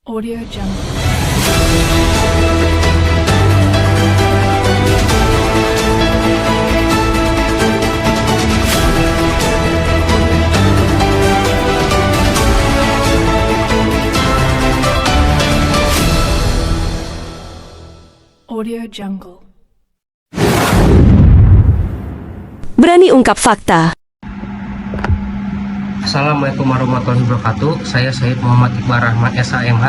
Audio Jungle. Audio Jungle. Berani ungkap fakta. Assalamualaikum warahmatullahi wabarakatuh. Saya Syed Muhammad Iqbal Rahmat SHMH.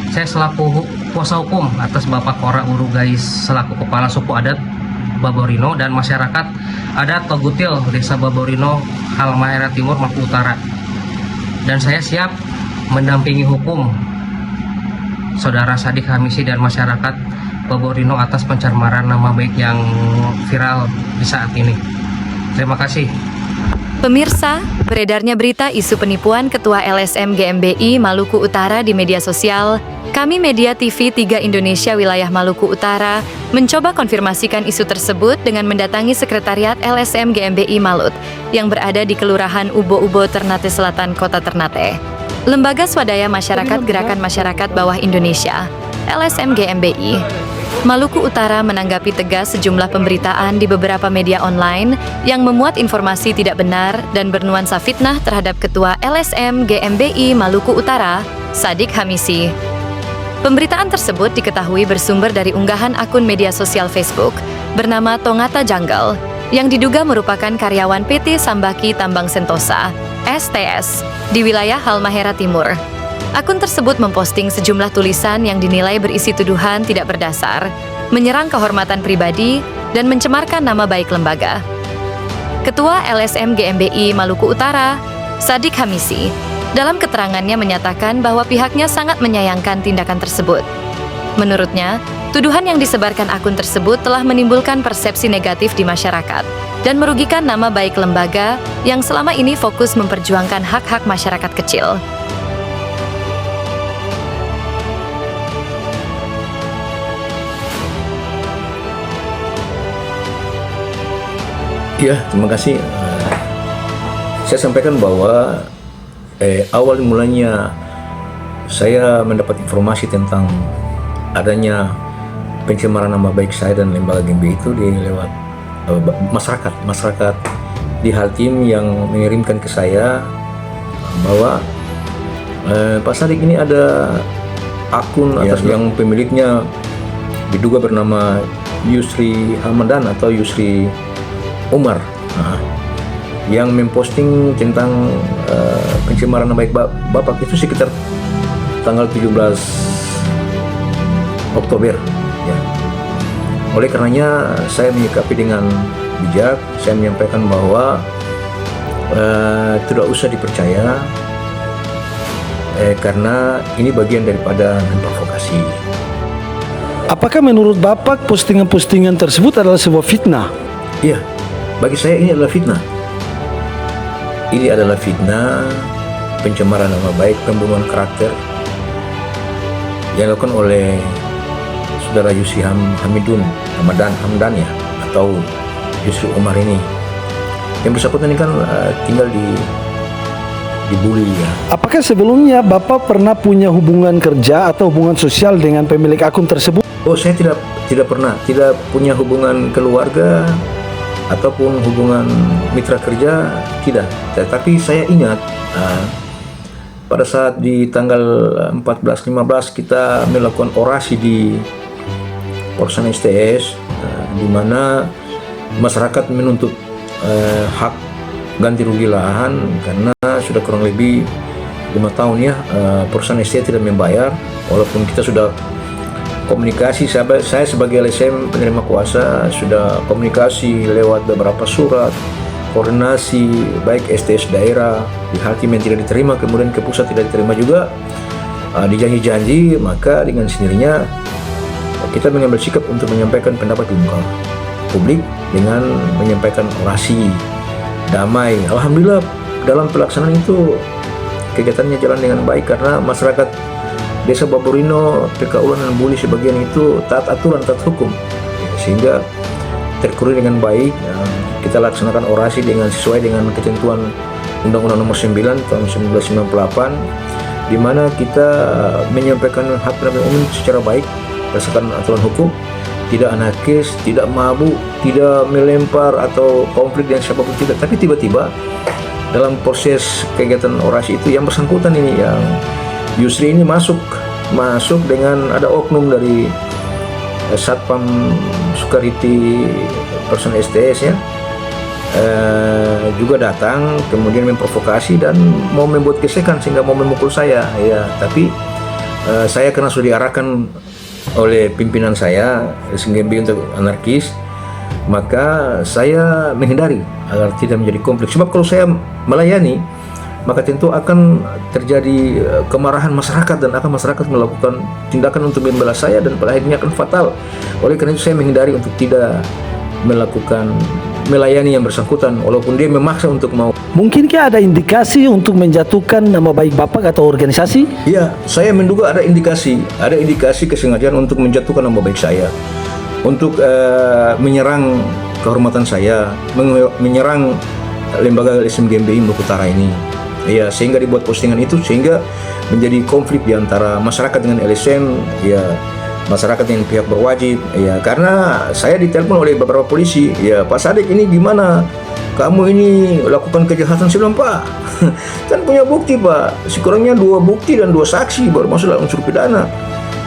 Saya selaku kuasa hukum atas Bapak Kora Urugais selaku Kepala Suku Adat Baborino dan masyarakat adat Togutil Desa Baborino, Halmahera Timur, Maluku Utara. Dan saya siap mendampingi hukum Saudara Sadik Hamisi dan masyarakat Baborino atas pencemaran nama baik yang viral di saat ini. Terima kasih. Pemirsa, beredarnya berita isu penipuan Ketua LSM GMBI Maluku Utara di media sosial. Kami Media TV 3 Indonesia Wilayah Maluku Utara mencoba konfirmasikan isu tersebut dengan mendatangi Sekretariat LSM GMBI Malut yang berada di Kelurahan Ubo-Ubo, Ternate Selatan, Kota Ternate. Lembaga Swadaya Masyarakat Gerakan Masyarakat Bawah Indonesia, LSM GMBI Maluku Utara menanggapi tegas sejumlah pemberitaan di beberapa media online yang memuat informasi tidak benar dan bernuansa fitnah terhadap Ketua LSM GMBI Maluku Utara, Sadik Hamisi. Pemberitaan tersebut diketahui bersumber dari unggahan akun media sosial Facebook bernama Tongata Jungle yang diduga merupakan karyawan PT Sambaki Tambang Sentosa, STS, di wilayah Halmahera Timur. Akun tersebut memposting sejumlah tulisan yang dinilai berisi tuduhan tidak berdasar, menyerang kehormatan pribadi, dan mencemarkan nama baik lembaga. Ketua LSM GMBI Maluku Utara, Sadik Hamisi, dalam keterangannya menyatakan bahwa pihaknya sangat menyayangkan tindakan tersebut. Menurutnya, tuduhan yang disebarkan akun tersebut telah menimbulkan persepsi negatif di masyarakat dan merugikan nama baik lembaga yang selama ini fokus memperjuangkan hak-hak masyarakat kecil. Ya, terima kasih. Saya sampaikan bahwa awal mulanya saya mendapat informasi tentang adanya pencemaran nama baik saya dan lembaga GMBI itu lewat masyarakat di Haltim yang mengirimkan ke saya bahwa Pak Sadik ini ada akun atas yang pemiliknya diduga bernama Yusri Hamadan atau Yusri Umar yang memposting tentang pencemaran nama baik Bapak itu sekitar tanggal 17 Oktober ya. Oleh karenanya saya menyikapi dengan bijak, saya menyampaikan bahwa tidak usah dipercaya karena ini bagian daripada provokasi. Apakah menurut Bapak postingan-postingan tersebut adalah sebuah fitnah? Iya. Bagi saya ini adalah fitnah. Ini adalah fitnah, pencemaran nama baik, pembunuhan karakter yang dilakukan oleh saudara Yusri Hamidun Hamdan ya, atau Yusri Umar ini. Yang bersangkutan ini kan tinggal di Buli ya. Apakah sebelumnya Bapak pernah punya hubungan kerja atau hubungan sosial dengan pemilik akun tersebut? Oh, saya tidak pernah, tidak punya hubungan keluarga ataupun hubungan mitra kerja, tidak. Tetapi saya ingat pada saat di tanggal 14-15 kita melakukan orasi di Polsek STS di mana masyarakat menuntut hak ganti rugi lahan karena sudah kurang lebih 5 tahun ya perusahaan STS tidak membayar, walaupun kita sudah komunikasi. Saya sebagai LSM penerima kuasa sudah komunikasi lewat beberapa surat koordinasi, baik STS daerah di Haltim yang tidak diterima, kemudian ke pusat tidak diterima juga, dijanji-janji, maka dengan sendirinya kita mengambil sikap untuk menyampaikan pendapat di muka publik dengan menyampaikan orasi damai. Alhamdulillah dalam pelaksanaan itu kegiatannya jalan dengan baik karena masyarakat Desa Baborino, PK Ulan dan Buli sebagian itu taat aturan, taat hukum, sehingga terkoordinir dengan baik. Kita laksanakan orasi sesuai dengan ketentuan Undang-Undang Nomor 9 tahun 1998 di mana kita menyampaikan hak pendampingan umum secara baik berdasarkan aturan hukum, tidak anarkis, tidak mabuk, tidak melempar atau konflik dengan siapapun tidak. Tapi tiba-tiba dalam proses kegiatan orasi itu yang bersangkutan ini, yang Yusri ini masuk dengan ada oknum dari Satpam Sukariti person STS ya, juga datang kemudian memprovokasi dan mau membuat gesekan sehingga mau memukul saya ya. Tapi saya karena sudah diarahkan oleh pimpinan saya SMGMBI untuk anarkis, maka saya menghindari agar tidak menjadi konflik. Sebab kalau saya melayani, maka tentu akan terjadi kemarahan masyarakat dan akan masyarakat melakukan tindakan untuk membalas saya dan pada akhirnya akan fatal. Oleh karena itu saya menghindari untuk tidak melayani yang bersangkutan walaupun dia memaksa untuk mau. Mungkinkah ada indikasi untuk menjatuhkan nama baik Bapak atau organisasi? Iya, saya menduga ada indikasi kesengajaan untuk menjatuhkan nama baik saya, untuk menyerang kehormatan saya, menyerang lembaga LSM GMBI Maluku Utara ini. Ya, sehingga dibuat postingan itu sehingga menjadi konflik di antara masyarakat dengan LSM, ya masyarakat dengan pihak berwajib. Ya, karena saya ditelepon oleh beberapa polisi, ya Pak Sadik ini gimana? Kamu ini lakukan kejahatan. Saya bilang, Pak, kan punya bukti Pak, sekurangnya 2 bukti dan 2 saksi baru masuk dalam unsur pidana.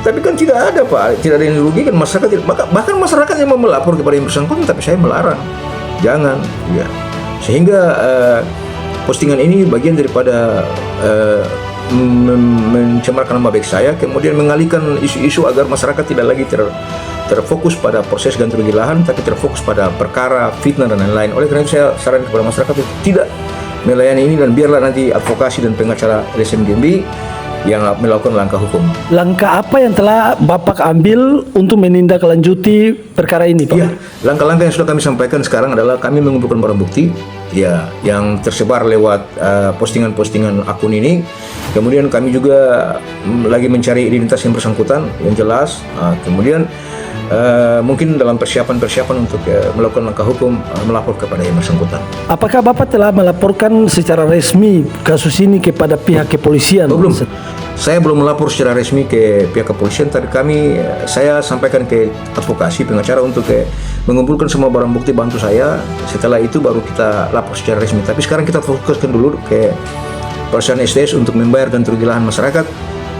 Tapi kan tidak ada Pak, tidak ada yang dirugikan masyarakat. Bahkan masyarakat yang mau melapor kepada yang bersangkutan, tapi saya melarang, jangan. Ya, sehingga postingan ini bagian daripada mencemarkan nama baik saya, kemudian mengalihkan isu-isu agar masyarakat tidak lagi terfokus pada proses ganti rugi lahan, tapi terfokus pada perkara fitnah dan lain-lain. Oleh karena itu saya sarankan kepada masyarakat untuk tidak melayani ini dan biarlah nanti advokasi dan pengacara LSM GMBI yang melakukan langkah hukum. Langkah apa yang telah Bapak ambil untuk menindaklanjuti perkara ini, Pak? Ya, langkah-langkah yang sudah kami sampaikan sekarang adalah kami mengumpulkan barang bukti ya yang tersebar lewat postingan-postingan akun ini. Kemudian kami juga lagi mencari identitas yang bersangkutan yang jelas. Kemudian mungkin dalam persiapan untuk melakukan langkah hukum, melapor kepada yang bersangkutan. Apakah Bapak telah melaporkan secara resmi kasus ini kepada pihak kepolisian? Belum. Saya belum melapor secara resmi ke pihak kepolisian, tapi saya sampaikan ke advokasi pengacara untuk mengumpulkan semua barang bukti bantu saya. Setelah itu baru kita lapor secara resmi. Tapi sekarang kita fokuskan dulu ke perusahaan STS untuk membayar ganti rugi lahan masyarakat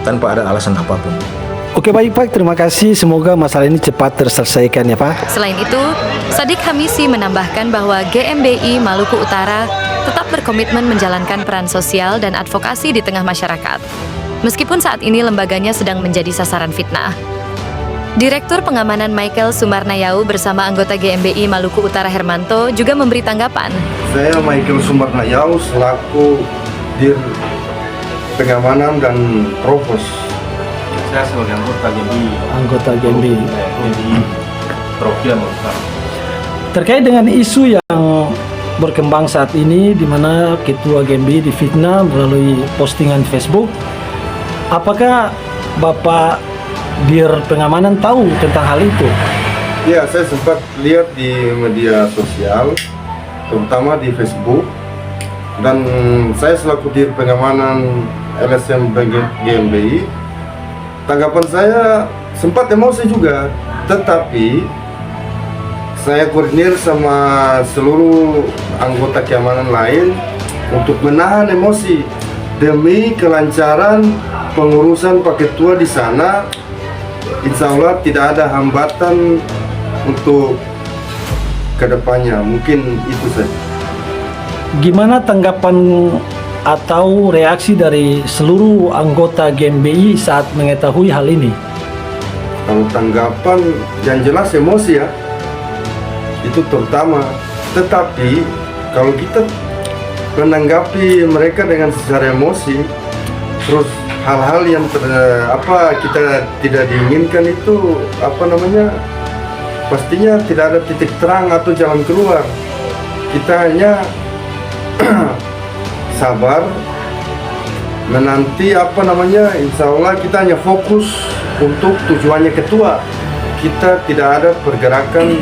tanpa ada alasan apapun. Oke, baik Pak, terima kasih. Semoga masalah ini cepat terselesaikan ya Pak. Selain itu, Sadik Hamisi menambahkan bahwa GMBI Maluku Utara tetap berkomitmen menjalankan peran sosial dan advokasi di tengah masyarakat. Meskipun saat ini lembaganya sedang menjadi sasaran fitnah. Direktur Pengamanan Michael Sumarnayau bersama anggota GMBI Maluku Utara Hermanto juga memberi tanggapan. Saya Michael Sumarnayau selaku Dir Pengamanan dan Provos. Saya sebagai Anggota GMBI. Provinsi Maluku Utara. Terkait dengan isu yang berkembang saat ini, di mana Ketua GMBI difitnah melalui postingan Facebook, apakah Bapak Dir Pengamanan tahu tentang hal itu? Ya, saya sempat lihat di media sosial, terutama di Facebook, dan saya selaku Dir Pengamanan LSM GMBI, tanggapan saya sempat emosi juga, tetapi saya koordinir sama seluruh anggota keamanan lain untuk menahan emosi demi kelancaran pengurusan Pak Ketua di sana. Insya Allah tidak ada hambatan untuk kedepannya. Mungkin itu saja. Gimana tanggapan atau reaksi dari seluruh anggota GMBI saat mengetahui hal ini? Kalau tanggapan yang jelas emosi ya, itu terutama. Tetapi kalau kita menanggapi mereka dengan secara emosi, terus hal-hal yang kita tidak diinginkan itu pastinya tidak ada titik terang atau jalan keluar. Kita hanya sabar menanti insya Allah kita hanya fokus untuk tujuannya ketua. Kita tidak ada pergerakan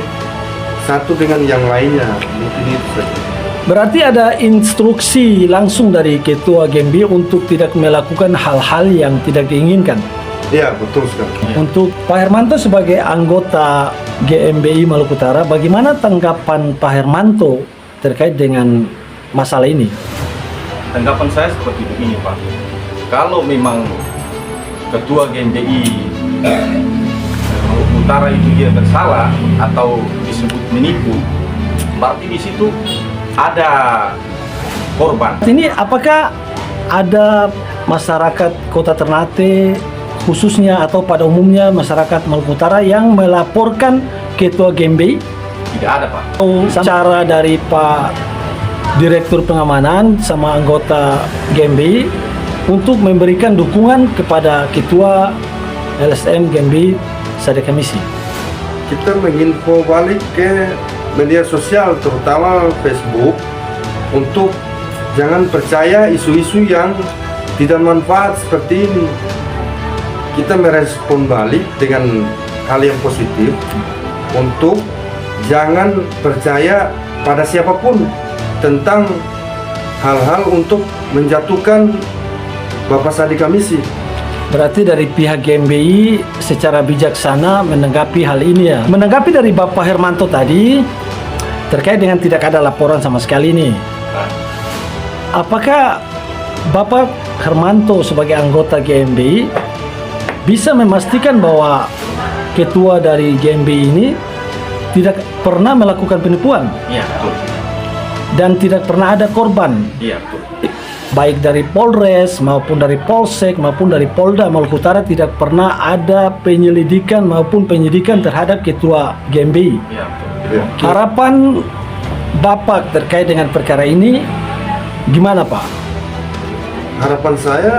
satu dengan yang lainnya. Mungkin itu saja. Berarti ada instruksi langsung dari Ketua GMB untuk tidak melakukan hal-hal yang tidak diinginkan. Iya, betul sekali. Untuk Pak Hermanto sebagai anggota GMBI Maluku Utara, bagaimana tanggapan Pak Hermanto terkait dengan masalah ini? Tanggapan saya seperti begini, Pak. Kalau memang Ketua GMBI Maluku Utara itu dia bersalah atau disebut menipu, berarti di situ ada korban. Ini apakah ada masyarakat Kota Ternate khususnya atau pada umumnya masyarakat Maluku Utara yang melaporkan Ketua GMBI? Tidak ada, Pak. Atau cara dari Pak Direktur Pengamanan sama anggota GMBI untuk memberikan dukungan kepada Ketua LSM GMBI Sadeka Misi? Kita menginfo balik ke media sosial, terutama Facebook, untuk jangan percaya isu-isu yang tidak manfaat seperti ini. Kita merespon balik dengan hal yang positif untuk jangan percaya pada siapapun tentang hal-hal untuk menjatuhkan Bapak Sadeka Misi. Berarti dari pihak GMBI secara bijaksana menanggapi hal ini ya. Menanggapi dari Bapak Hermanto tadi terkait dengan tidak ada laporan sama sekali ini. Apakah Bapak Hermanto sebagai anggota GMBI bisa memastikan bahwa ketua dari GMBI ini tidak pernah melakukan penipuan Iya, betul. dan tidak pernah ada korban? Iya, betul. Baik dari Polres maupun dari Polsek maupun dari Polda Maluku Utara tidak pernah ada penyelidikan maupun penyidikan terhadap ketua GMBI. Iya, betul. Ya. Harapan Bapak terkait dengan perkara ini gimana, Pak? Harapan saya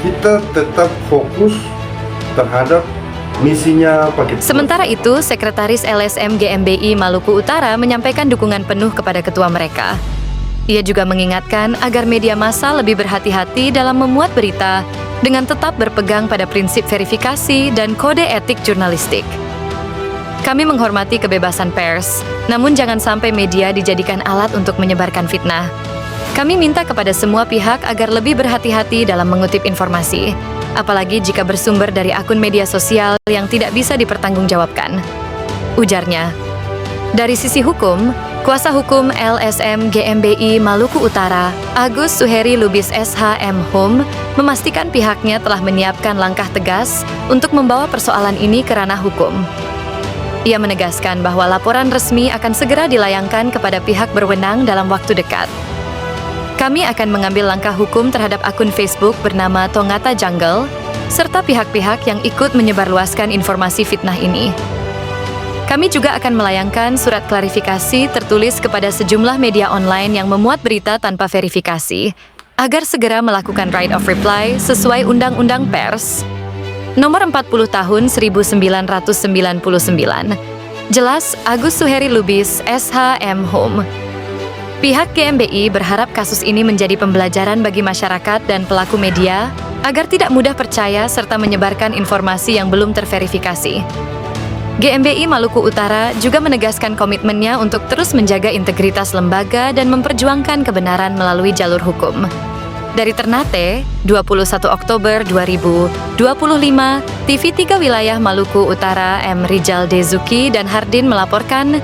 kita tetap fokus terhadap misinya Pak Ketua. Sementara itu, Sekretaris LSM GMBI Maluku Utara menyampaikan dukungan penuh kepada ketua mereka. Ia juga mengingatkan agar media massa lebih berhati-hati dalam memuat berita dengan tetap berpegang pada prinsip verifikasi dan kode etik jurnalistik. Kami menghormati kebebasan pers, namun jangan sampai media dijadikan alat untuk menyebarkan fitnah. Kami minta kepada semua pihak agar lebih berhati-hati dalam mengutip informasi, apalagi jika bersumber dari akun media sosial yang tidak bisa dipertanggungjawabkan. Ujarnya. Dari sisi hukum, Kuasa Hukum LSM GMBI Maluku Utara, Agus Suheri Lubis SH.M. Hum, memastikan pihaknya telah menyiapkan langkah tegas untuk membawa persoalan ini ke ranah hukum. Ia menegaskan bahwa laporan resmi akan segera dilayangkan kepada pihak berwenang dalam waktu dekat. Kami akan mengambil langkah hukum terhadap akun Facebook bernama Tongata Jungle, serta pihak-pihak yang ikut menyebarluaskan informasi fitnah ini. Kami juga akan melayangkan surat klarifikasi tertulis kepada sejumlah media online yang memuat berita tanpa verifikasi, agar segera melakukan right of reply sesuai Undang-Undang Pers Nomor 40 Tahun 1999. Jelas Agus Suheri Lubis SH.M. Hum. Pihak GMBI berharap kasus ini menjadi pembelajaran bagi masyarakat dan pelaku media agar tidak mudah percaya serta menyebarkan informasi yang belum terverifikasi. GMBI Maluku Utara juga menegaskan komitmennya untuk terus menjaga integritas lembaga dan memperjuangkan kebenaran melalui jalur hukum. Dari Ternate, 21 Oktober 2025, TV3 Wilayah Maluku Utara M. Rijal Dezuki dan Hardin melaporkan